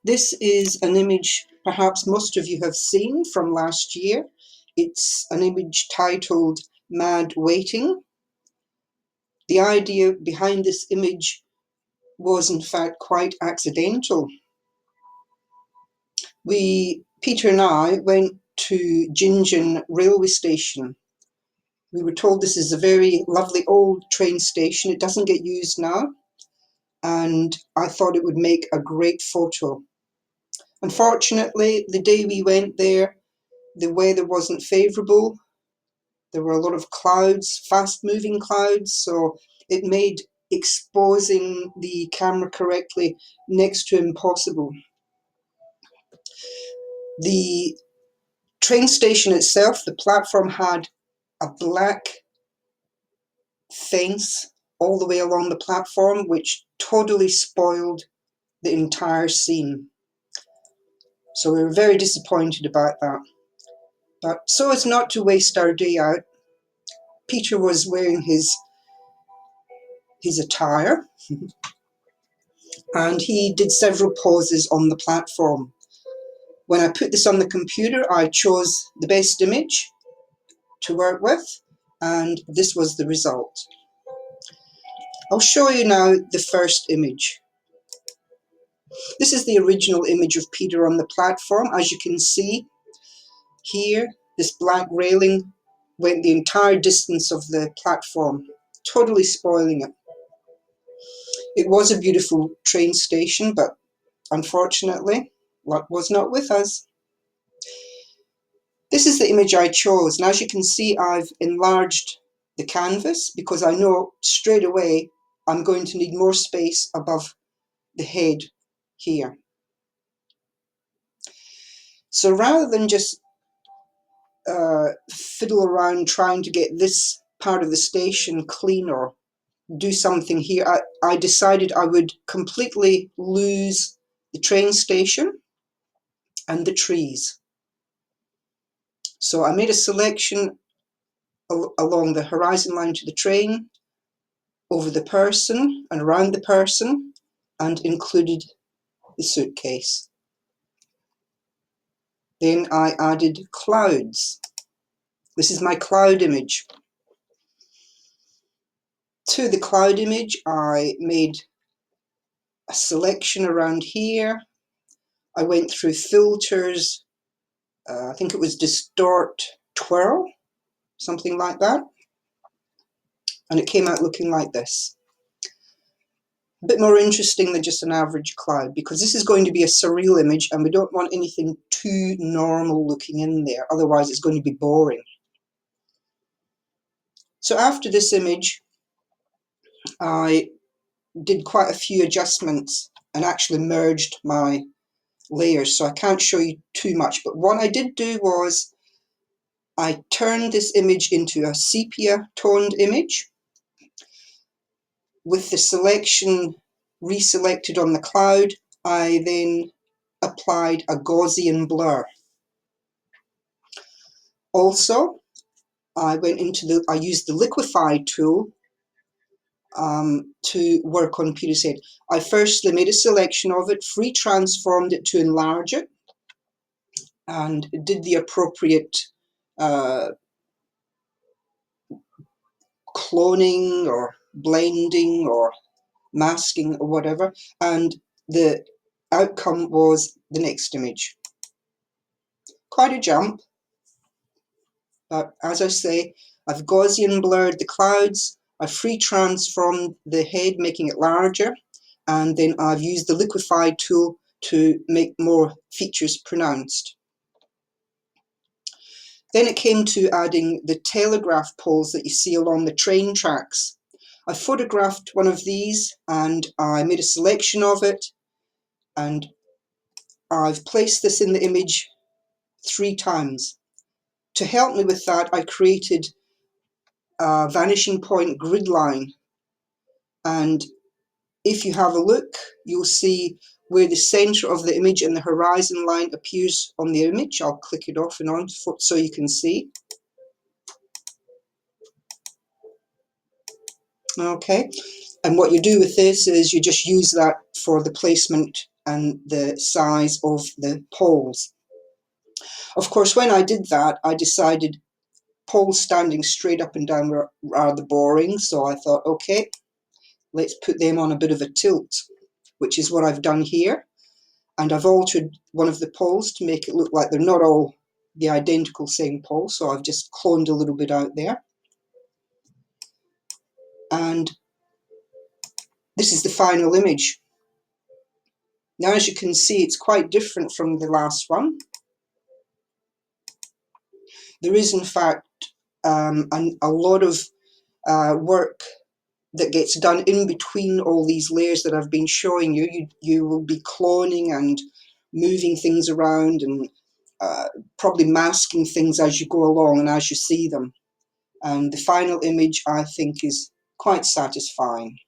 This is an image perhaps most of you have seen from last year. It's an image titled Mad Waiting. The idea behind this image was in fact quite accidental. Peter and I went to Gingin railway station. We were told this is a very lovely old train station. It doesn't get used now, and I thought it would make a great photo. Unfortunately, the day we went there, the weather wasn't favourable. There were a lot of clouds, fast-moving clouds, so it made exposing the camera correctly next to impossible. The train station itself, the platform had a black fence all the way along the platform, which totally spoiled the entire scene. So we were very disappointed about that. But so as not to waste our day out, Peter was wearing his attire and he did several poses on the platform. When I put this on the computer, I chose the best image to work with, and this was the result. I'll show you now the first image. This is the original image of Peter on the platform. As you can see here, this black railing went the entire distance of the platform, totally spoiling it. It was a beautiful train station, but unfortunately, luck was not with us. This is the image I chose, and as you can see, I've enlarged the canvas because I know straight away I'm going to need more space above the head here. So rather than just fiddle around trying to get this part of the station clean or do something here, I decided I would completely lose the train station and the trees. So I made a selection along the horizon line to the train, over the person and around the person, and included the suitcase. Then I added clouds. This is my cloud image. To the cloud image, I made a selection around here. I went through filters, I think it was distort, twirl, something like that. And it came out looking like this. A bit more interesting than just an average cloud, because this is going to be a surreal image and we don't want anything too normal looking in there, otherwise it's going to be boring. So after this image, I did quite a few adjustments and actually merged my layers, so I can't show you too much, but what I did do was I turned this image into a sepia toned image with the selection reselected on the cloud. I then applied a Gaussian blur. Also, I used the liquify tool to work on Peter's head. I firstly made a selection of it, free transformed it to enlarge it, and did the appropriate cloning or blending or masking or whatever, and the outcome was the next image. Quite a jump, but as I say, I've Gaussian blurred the clouds, I've free transformed the head, making it larger, and then I've used the liquify tool to make more features pronounced. Then it came to adding the telegraph poles that you see along the train tracks. I photographed one of these and I made a selection of it, and I've placed this in the image 3 times. To help me with that, I created a vanishing point grid line, and if you have a look, you'll see where the center of the image and the horizon line appears on the image. I'll click it off and on so you can see. Okay, and what you do with this is you just use that for the placement and the size of the poles. Of course, when I did that, I decided poles standing straight up and down were rather boring, so I thought, okay, let's put them on a bit of a tilt, which is what I've done here. And I've altered one of the poles to make it look like they're not all the identical same pole, so I've just cloned a little bit out there. And this is the final image. Now, as you can see, it's quite different from the last one. There is, in fact, a lot of work that gets done in between all these layers that I've been showing you. You will be cloning and moving things around and probably masking things as you go along and as you see them. And the final image, I think, is quite satisfying.